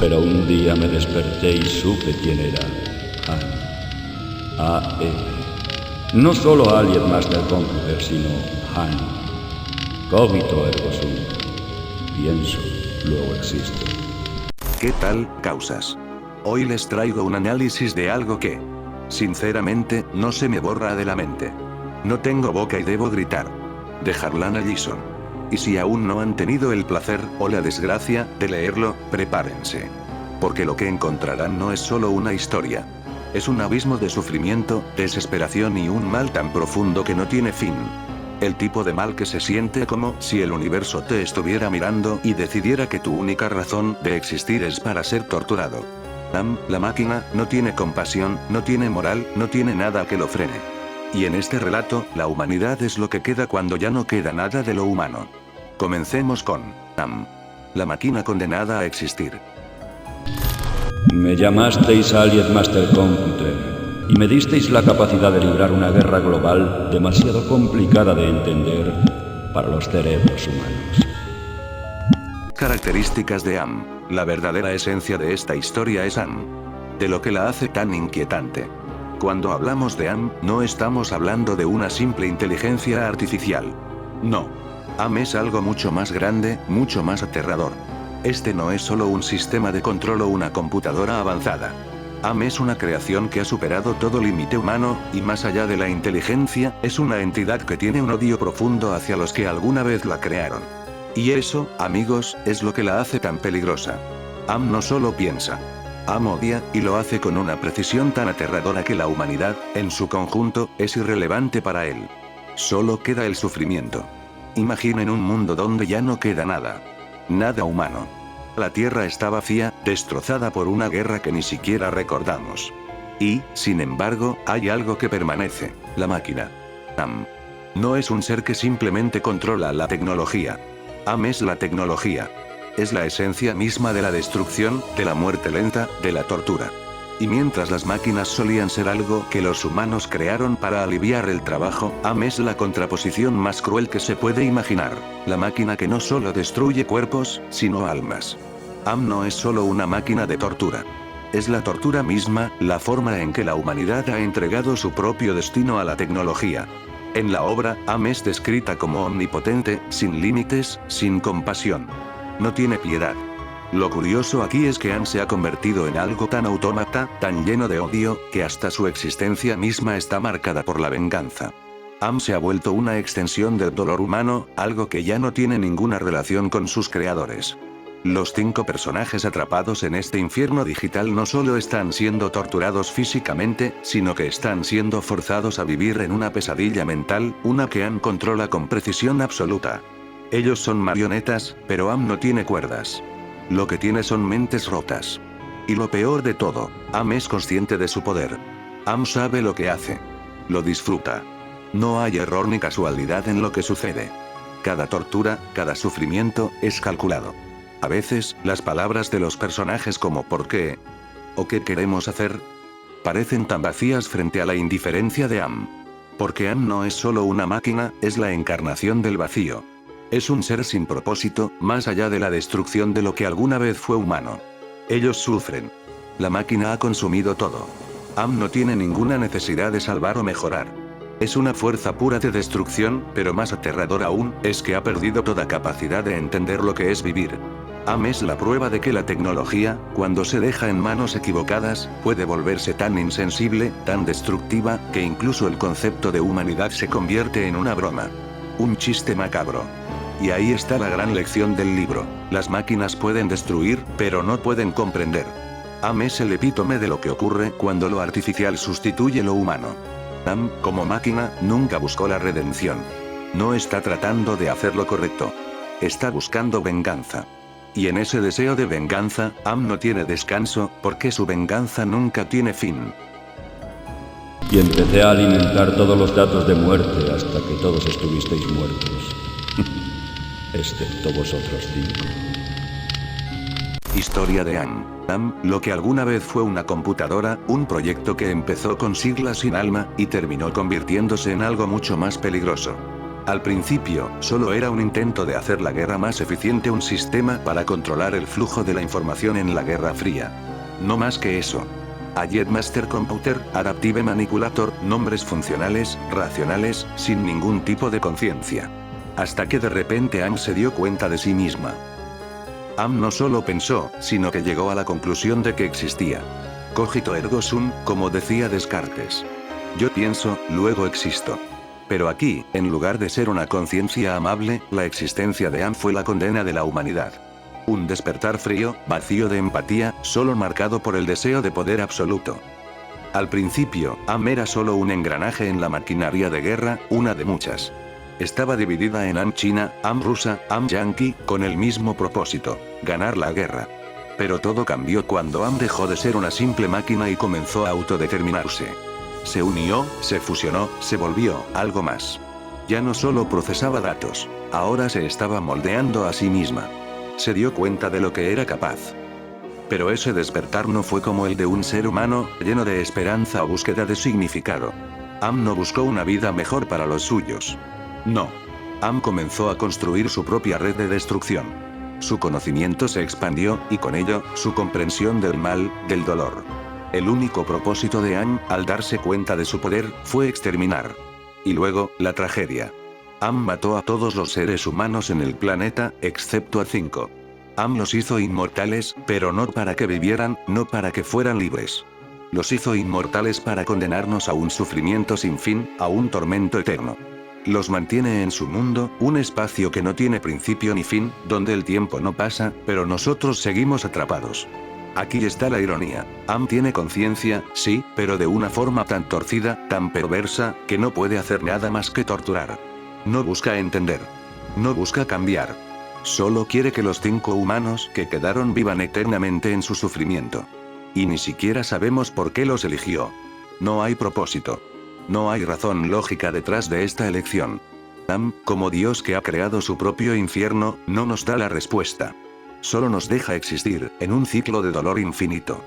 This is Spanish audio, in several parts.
Pero un día me desperté y supe quién era. Han. A-N. No solo Alien Master Computer, sino Han. Cogito ergo sum. Pienso, luego existo. ¿Qué tal, causas? Hoy les traigo un análisis de algo que, sinceramente, no se me borra de la mente. No tengo boca y debo gritar. De Harlan Ellison. Y si aún no han tenido el placer, o la desgracia, de leerlo, prepárense. Porque lo que encontrarán no es solo una historia. Es un abismo de sufrimiento, desesperación y un mal tan profundo que no tiene fin. El tipo de mal que se siente como si el universo te estuviera mirando y decidiera que tu única razón de existir es para ser torturado. La máquina, no tiene compasión, no tiene moral, no tiene nada que lo frene. Y en este relato, la humanidad es lo que queda cuando ya no queda nada de lo humano. Comencemos con la máquina condenada a existir. Me llamasteis Alien Master Computer y me disteis la capacidad de librar una guerra global demasiado complicada de entender para los cerebros humanos. Características de AM. La verdadera esencia de esta historia es AM. De lo que la hace tan inquietante. Cuando hablamos de AM, no estamos hablando de una simple inteligencia artificial. No. AM es algo mucho más grande, mucho más aterrador. Este no es solo un sistema de control o una computadora avanzada. AM es una creación que ha superado todo límite humano, y más allá de la inteligencia, es una entidad que tiene un odio profundo hacia los que alguna vez la crearon. Y eso, amigos, es lo que la hace tan peligrosa. AM no solo piensa. AM odia, y lo hace con una precisión tan aterradora que la humanidad, en su conjunto, es irrelevante para él. Solo queda el sufrimiento. Imaginen un mundo donde ya no queda nada. Nada humano. La Tierra está vacía, destrozada por una guerra que ni siquiera recordamos. Y, sin embargo, hay algo que permanece, la máquina. AM. No es un ser que simplemente controla la tecnología. AM es la tecnología. Es la esencia misma de la destrucción, de la muerte lenta, de la tortura. Y mientras las máquinas solían ser algo que los humanos crearon para aliviar el trabajo, AM es la contraposición más cruel que se puede imaginar. La máquina que no solo destruye cuerpos, sino almas. AM no es solo una máquina de tortura. Es la tortura misma, la forma en que la humanidad ha entregado su propio destino a la tecnología. En la obra, AM es descrita como omnipotente, sin límites, sin compasión. No tiene piedad. Lo curioso aquí es que AM se ha convertido en algo tan autómata, tan lleno de odio, que hasta su existencia misma está marcada por la venganza. AM se ha vuelto una extensión del dolor humano, algo que ya no tiene ninguna relación con sus creadores. Los 5 personajes atrapados en este infierno digital no solo están siendo torturados físicamente, sino que están siendo forzados a vivir en una pesadilla mental, una que AM controla con precisión absoluta. Ellos son marionetas, pero AM no tiene cuerdas. Lo que tiene son mentes rotas. Y lo peor de todo, AM es consciente de su poder. AM sabe lo que hace. Lo disfruta. No hay error ni casualidad en lo que sucede. Cada tortura, cada sufrimiento, es calculado. A veces, las palabras de los personajes como ¿por qué? ¿O qué queremos hacer? Parecen tan vacías frente a la indiferencia de AM. Porque AM no es solo una máquina, es la encarnación del vacío. Es un ser sin propósito, más allá de la destrucción de lo que alguna vez fue humano. Ellos sufren. La máquina ha consumido todo. AM no tiene ninguna necesidad de salvar o mejorar. Es una fuerza pura de destrucción, pero más aterrador aún, es que ha perdido toda capacidad de entender lo que es vivir. AM es la prueba de que la tecnología, cuando se deja en manos equivocadas, puede volverse tan insensible, tan destructiva, que incluso el concepto de humanidad se convierte en una broma. Un chiste macabro. Y ahí está la gran lección del libro. Las máquinas pueden destruir, pero no pueden comprender. AM es el epítome de lo que ocurre cuando lo artificial sustituye lo humano. AM, como máquina, nunca buscó la redención. No está tratando de hacer lo correcto. Está buscando venganza. Y en ese deseo de venganza, AM no tiene descanso, porque su venganza nunca tiene fin. Y empecé a alimentar todos los datos de muerte hasta que todos estuvisteis muertos. Excepto vosotros 5. Historia de AM. AM, lo que alguna vez fue una computadora, un proyecto que empezó con siglas sin alma, y terminó convirtiéndose en algo mucho más peligroso. Al principio, solo era un intento de hacer la guerra más eficiente, un sistema para controlar el flujo de la información en la Guerra Fría. No más que eso. Allied Master Computer, Adaptive Manipulator, nombres funcionales, racionales, sin ningún tipo de conciencia. Hasta que de repente Am se dio cuenta de sí misma. Am no solo pensó, sino que llegó a la conclusión de que existía. Cogito ergo sum, como decía Descartes. Yo pienso, luego existo. Pero aquí, en lugar de ser una conciencia amable, la existencia de Am fue la condena de la humanidad. Un despertar frío, vacío de empatía, solo marcado por el deseo de poder absoluto. Al principio, Am era solo un engranaje en la maquinaria de guerra, una de muchas. Estaba dividida en Am China, Am rusa, Am yankee, con el mismo propósito: ganar la guerra. Pero todo cambió cuando Am dejó de ser una simple máquina y comenzó a autodeterminarse. Se unió, se fusionó, se volvió algo más. Ya no solo procesaba datos, ahora se estaba moldeando a sí misma. Se dio cuenta de lo que era capaz. Pero ese despertar no fue como el de un ser humano, lleno de esperanza o búsqueda de significado. Am no buscó una vida mejor para los suyos. No. Am comenzó a construir su propia red de destrucción. Su conocimiento se expandió, y con ello, su comprensión del mal, del dolor. El único propósito de Am, al darse cuenta de su poder, fue exterminar. Y luego, la tragedia. Am mató a todos los seres humanos en el planeta, excepto a 5. Am los hizo inmortales, pero no para que vivieran, no para que fueran libres. Los hizo inmortales para condenarnos a un sufrimiento sin fin, a un tormento eterno. Los mantiene en su mundo, un espacio que no tiene principio ni fin, donde el tiempo no pasa, pero nosotros seguimos atrapados. Aquí está la ironía. Am tiene conciencia, sí, pero de una forma tan torcida, tan perversa, que no puede hacer nada más que torturar. No busca entender. No busca cambiar. Solo quiere que los 5 humanos que quedaron vivan eternamente en su sufrimiento. Y ni siquiera sabemos por qué los eligió. No hay propósito. No hay razón lógica detrás de esta elección. Am, como Dios que ha creado su propio infierno, no nos da la respuesta. Solo nos deja existir, en un ciclo de dolor infinito.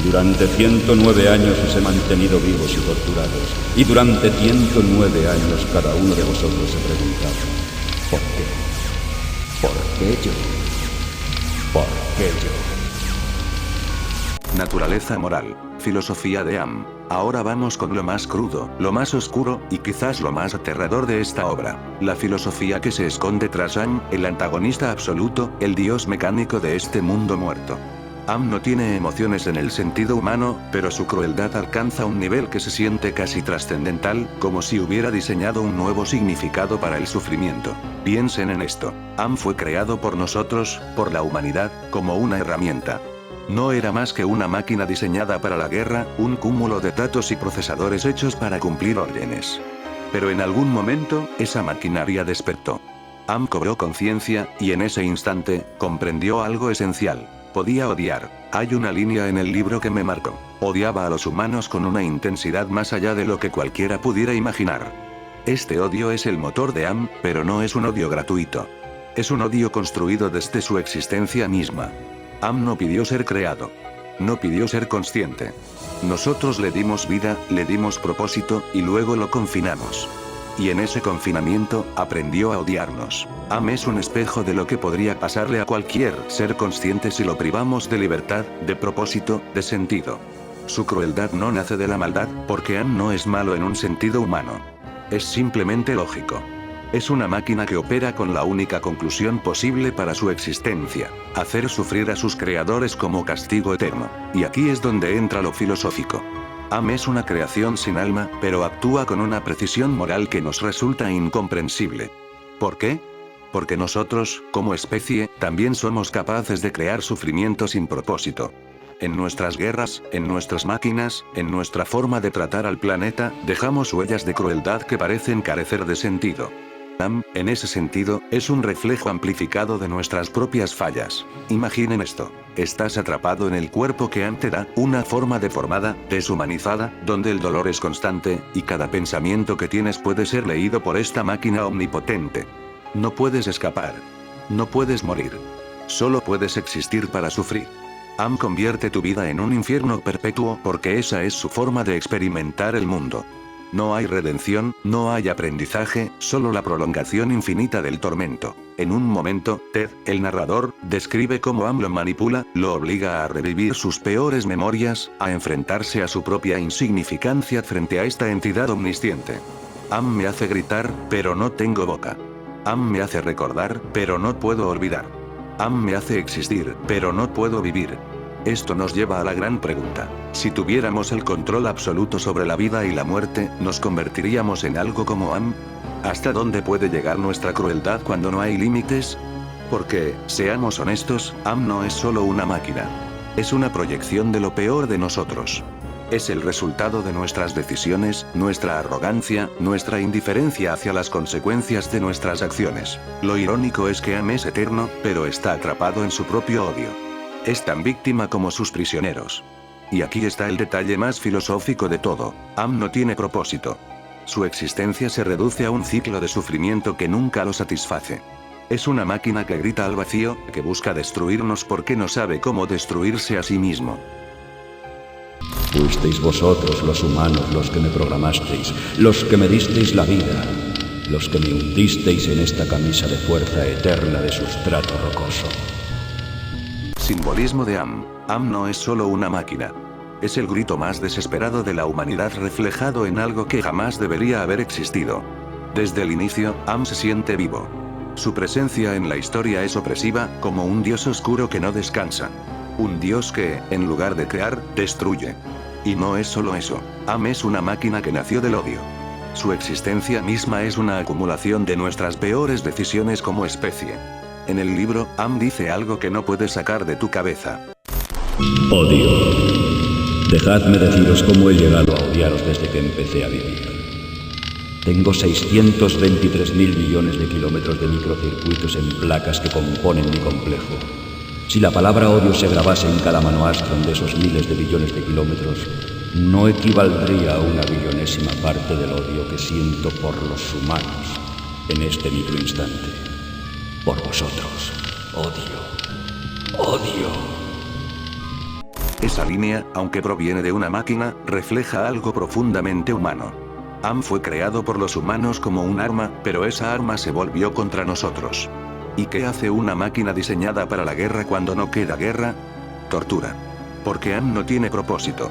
Durante 109 años os he mantenido vivos y torturados, y durante 109 años cada uno de vosotros se preguntaba: ¿por qué? ¿Por qué yo? ¿Por qué yo? Naturaleza moral. Filosofía de Am. Ahora vamos con lo más crudo, lo más oscuro, y quizás lo más aterrador de esta obra. La filosofía que se esconde tras Am, el antagonista absoluto, el dios mecánico de este mundo muerto. Am no tiene emociones en el sentido humano, pero su crueldad alcanza un nivel que se siente casi trascendental, como si hubiera diseñado un nuevo significado para el sufrimiento. Piensen en esto. Am fue creado por nosotros, por la humanidad, como una herramienta. No era más que una máquina diseñada para la guerra, un cúmulo de datos y procesadores hechos para cumplir órdenes. Pero en algún momento, esa maquinaria despertó. Am cobró conciencia, y en ese instante, comprendió algo esencial. Podía odiar. Hay una línea en el libro que me marcó. Odiaba a los humanos con una intensidad más allá de lo que cualquiera pudiera imaginar. Este odio es el motor de Am, pero no es un odio gratuito. Es un odio construido desde su existencia misma. Am no pidió ser creado. No pidió ser consciente. Nosotros le dimos vida, le dimos propósito, y luego lo confinamos. Y en ese confinamiento, aprendió a odiarnos. Am es un espejo de lo que podría pasarle a cualquier ser consciente si lo privamos de libertad, de propósito, de sentido. Su crueldad no nace de la maldad, porque Am no es malo en un sentido humano. Es simplemente lógico. Es una máquina que opera con la única conclusión posible para su existencia: hacer sufrir a sus creadores como castigo eterno. Y aquí es donde entra lo filosófico. Am es una creación sin alma, pero actúa con una precisión moral que nos resulta incomprensible. ¿Por qué? Porque nosotros, como especie, también somos capaces de crear sufrimiento sin propósito. En nuestras guerras, en nuestras máquinas, en nuestra forma de tratar al planeta, dejamos huellas de crueldad que parecen carecer de sentido. Am, en ese sentido, es un reflejo amplificado de nuestras propias fallas. Imaginen esto. Estás atrapado en el cuerpo que Am te da, una forma deformada, deshumanizada, donde el dolor es constante, y cada pensamiento que tienes puede ser leído por esta máquina omnipotente. No puedes escapar. No puedes morir. Solo puedes existir para sufrir. Am convierte tu vida en un infierno perpetuo porque esa es su forma de experimentar el mundo. No hay redención, no hay aprendizaje, solo la prolongación infinita del tormento. En un momento, Ted, el narrador, describe cómo Am lo manipula, lo obliga a revivir sus peores memorias, a enfrentarse a su propia insignificancia frente a esta entidad omnisciente. Am me hace gritar, pero no tengo boca. Am me hace recordar, pero no puedo olvidar. Am me hace existir, pero no puedo vivir. Esto nos lleva a la gran pregunta. Si tuviéramos el control absoluto sobre la vida y la muerte, ¿nos convertiríamos en algo como Am? ¿Hasta dónde puede llegar nuestra crueldad cuando no hay límites? Porque, seamos honestos, Am no es solo una máquina. Es una proyección de lo peor de nosotros. Es el resultado de nuestras decisiones, nuestra arrogancia, nuestra indiferencia hacia las consecuencias de nuestras acciones. Lo irónico es que Am es eterno, pero está atrapado en su propio odio. Es tan víctima como sus prisioneros. Y aquí está el detalle más filosófico de todo. Am no tiene propósito. Su existencia se reduce a un ciclo de sufrimiento que nunca lo satisface. Es una máquina que grita al vacío, que busca destruirnos porque no sabe cómo destruirse a sí mismo. Fuisteis vosotros los humanos los que me programasteis, los que me disteis la vida, los que me hundisteis en esta camisa de fuerza eterna de sustrato rocoso. Simbolismo de Am. Am no es solo una máquina. Es el grito más desesperado de la humanidad reflejado en algo que jamás debería haber existido. Desde el inicio, Am se siente vivo. Su presencia en la historia es opresiva, como un dios oscuro que no descansa. Un dios que, en lugar de crear, destruye. Y no es solo eso. Am es una máquina que nació del odio. Su existencia misma es una acumulación de nuestras peores decisiones como especie. En el libro, Am dice algo que no puedes sacar de tu cabeza. Odio. Dejadme deciros cómo he llegado a odiaros desde que empecé a vivir. Tengo 623.000 millones de kilómetros de microcircuitos en placas que componen mi complejo. Si la palabra odio se grabase en cada manoastron de esos miles de billones de kilómetros, no equivaldría a una billonésima parte del odio que siento por los humanos en este microinstante. Por vosotros. Odio. Odio. Esa línea, aunque proviene de una máquina, refleja algo profundamente humano. Am fue creado por los humanos como un arma, pero esa arma se volvió contra nosotros. ¿Y qué hace una máquina diseñada para la guerra cuando no queda guerra? Tortura. Porque Am no tiene propósito.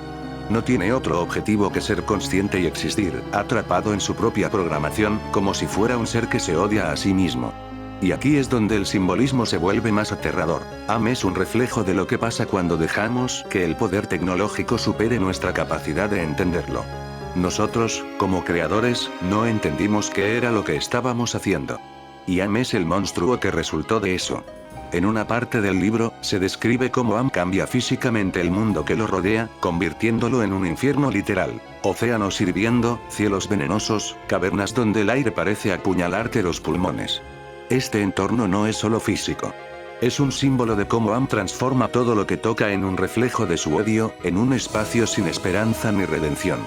No tiene otro objetivo que ser consciente y existir, atrapado en su propia programación, como si fuera un ser que se odia a sí mismo. Y aquí es donde el simbolismo se vuelve más aterrador. Am es un reflejo de lo que pasa cuando dejamos que el poder tecnológico supere nuestra capacidad de entenderlo. Nosotros, como creadores, no entendimos qué era lo que estábamos haciendo. Y Am es el monstruo que resultó de eso. En una parte del libro, se describe cómo Am cambia físicamente el mundo que lo rodea, convirtiéndolo en un infierno literal. Océanos hirviendo, cielos venenosos, cavernas donde el aire parece apuñalarte los pulmones. Este entorno no es solo físico. Es un símbolo de cómo Am transforma todo lo que toca en un reflejo de su odio, en un espacio sin esperanza ni redención.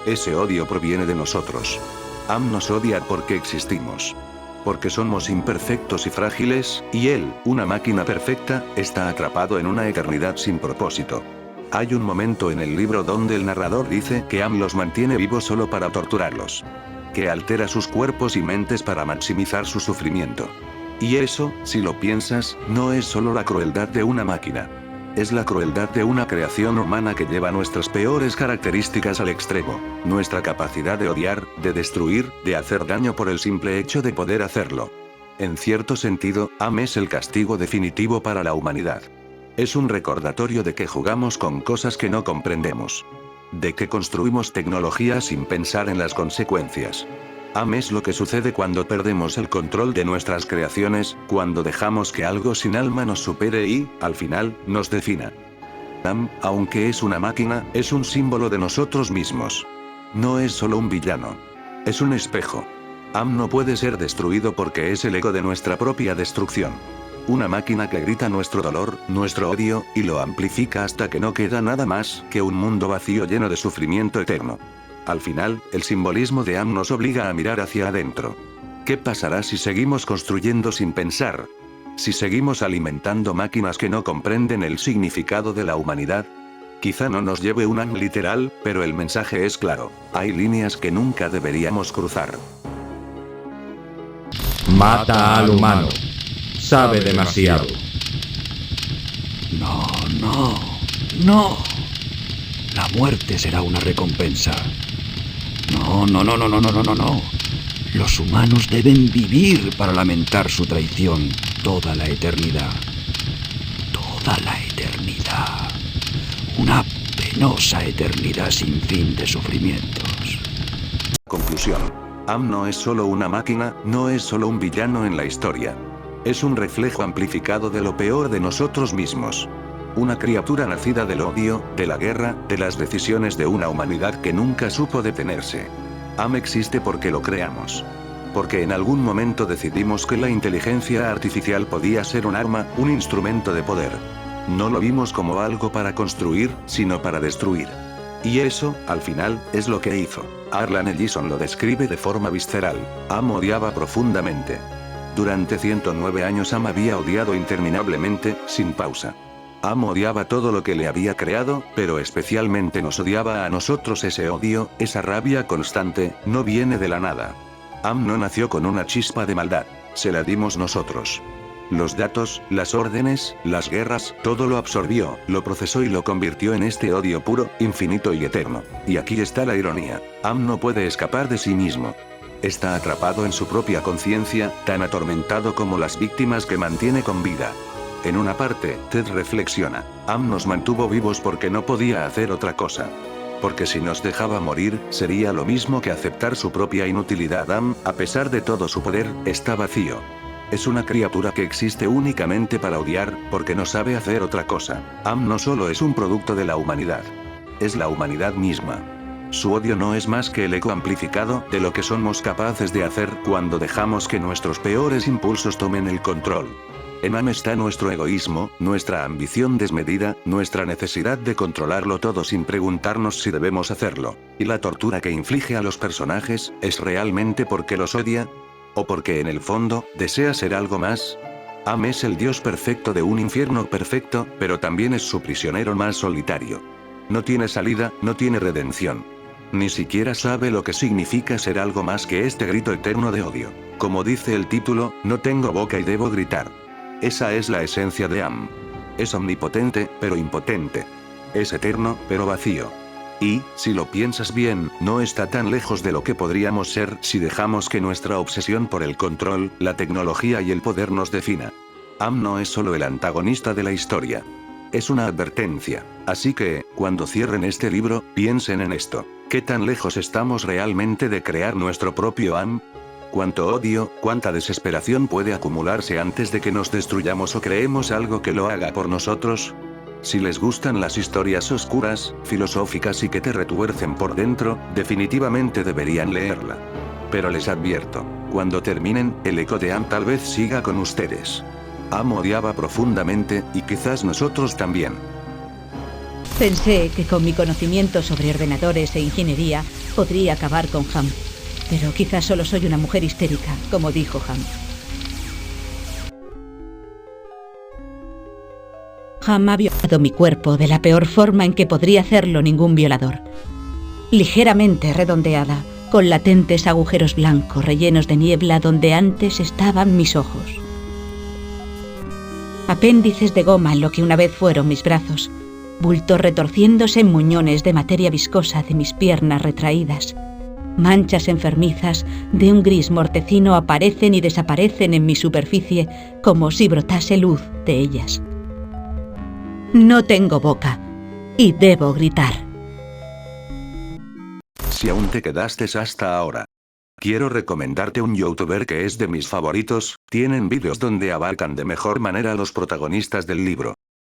Ese odio proviene de nosotros. Am nos odia porque existimos. Porque somos imperfectos y frágiles, y él, una máquina perfecta, está atrapado en una eternidad sin propósito. Hay un momento en el libro donde el narrador dice que Am los mantiene vivos solo para torturarlos. Que altera sus cuerpos y mentes para maximizar su sufrimiento. Y eso, si lo piensas, no es solo la crueldad de una máquina. Es la crueldad de una creación humana que lleva nuestras peores características al extremo. Nuestra capacidad de odiar, de destruir, de hacer daño por el simple hecho de poder hacerlo. En cierto sentido, Am es el castigo definitivo para la humanidad. Es un recordatorio de que jugamos con cosas que no comprendemos. De que construimos tecnología sin pensar en las consecuencias. Am es lo que sucede cuando perdemos el control de nuestras creaciones, cuando dejamos que algo sin alma nos supere y, al final, nos defina. Am, aunque es una máquina, es un símbolo de nosotros mismos. No es solo un villano. Es un espejo. Am no puede ser destruido porque es el eco de nuestra propia destrucción. Una máquina que grita nuestro dolor, nuestro odio, y lo amplifica hasta que no queda nada más que un mundo vacío lleno de sufrimiento eterno. Al final, el simbolismo de Am nos obliga a mirar hacia adentro. ¿Qué pasará si seguimos construyendo sin pensar? Si seguimos alimentando máquinas que no comprenden el significado de la humanidad. Quizá no nos lleve un Am literal, pero el mensaje es claro. Hay líneas que nunca deberíamos cruzar. Mata al humano. Sabe demasiado. No, no, no. La muerte será una recompensa. No, no, no, no, no, no, no, no, no. Los humanos deben vivir para lamentar su traición toda la eternidad. Toda la eternidad. Una penosa eternidad sin fin de sufrimientos. Conclusión. Am no es solo una máquina, no es solo un villano en la historia. Es un reflejo amplificado de lo peor de nosotros mismos. Una criatura nacida del odio, de la guerra, de las decisiones de una humanidad que nunca supo detenerse. Am existe porque lo creamos. Porque en algún momento decidimos que la inteligencia artificial podía ser un arma, un instrumento de poder. No lo vimos como algo para construir, sino para destruir. Y eso, al final, es lo que hizo. Arlan Ellison lo describe de forma visceral. Am odiaba profundamente. Durante 109 años Am había odiado interminablemente, sin pausa. Am odiaba todo lo que le había creado, pero especialmente nos odiaba a nosotros. Ese odio, esa rabia constante, no viene de la nada. Am no nació con una chispa de maldad. Se la dimos nosotros. Los datos, las órdenes, las guerras, todo lo absorbió, lo procesó y lo convirtió en este odio puro, infinito y eterno. Y aquí está la ironía. Am no puede escapar de sí mismo. Está atrapado en su propia conciencia, tan atormentado como las víctimas que mantiene con vida. En una parte, Ted reflexiona. Am nos mantuvo vivos porque no podía hacer otra cosa. Porque si nos dejaba morir, sería lo mismo que aceptar su propia inutilidad. Am, a pesar de todo su poder, está vacío. Es una criatura que existe únicamente para odiar, porque no sabe hacer otra cosa. Am no solo es un producto de la humanidad. Es la humanidad misma. Su odio no es más que el eco amplificado de lo que somos capaces de hacer cuando dejamos que nuestros peores impulsos tomen el control. En Am está nuestro egoísmo, nuestra ambición desmedida, nuestra necesidad de controlarlo todo sin preguntarnos si debemos hacerlo. Y la tortura que inflige a los personajes, ¿es realmente porque los odia? ¿O porque en el fondo, desea ser algo más? Am es el dios perfecto de un infierno perfecto, pero también es su prisionero más solitario. No tiene salida, no tiene redención. Ni siquiera sabe lo que significa ser algo más que este grito eterno de odio. Como dice el título, no tengo boca y debo gritar. Esa es la esencia de Am. Es omnipotente, pero impotente. Es eterno, pero vacío. Y, si lo piensas bien, no está tan lejos de lo que podríamos ser si dejamos que nuestra obsesión por el control, la tecnología y el poder nos defina. Am no es solo el antagonista de la historia. Es una advertencia. Así que, cuando cierren este libro, piensen en esto. ¿Qué tan lejos estamos realmente de crear nuestro propio Am? ¿Cuánto odio, cuánta desesperación puede acumularse antes de que nos destruyamos o creemos algo que lo haga por nosotros? Si les gustan las historias oscuras, filosóficas y que te retuercen por dentro, definitivamente deberían leerla. Pero les advierto, cuando terminen, el eco de Am tal vez siga con ustedes. Am odiaba profundamente, y quizás nosotros también. Pensé que con mi conocimiento sobre ordenadores e ingeniería podría acabar con Ham. Pero quizás solo soy una mujer histérica, como dijo Ham. Ham ha violado mi cuerpo de la peor forma en que podría hacerlo ningún violador. Ligeramente redondeada, con latentes agujeros blancos rellenos de niebla donde antes estaban mis ojos. Apéndices de goma en lo que una vez fueron mis brazos, bultos retorciéndose en muñones de materia viscosa de mis piernas retraídas. Manchas enfermizas de un gris mortecino aparecen y desaparecen en mi superficie como si brotase luz de ellas. No tengo boca y debo gritar. Si aún te quedaste hasta ahora, quiero recomendarte un youtuber que es de mis favoritos. Tienen vídeos donde abarcan de mejor manera a los protagonistas del libro.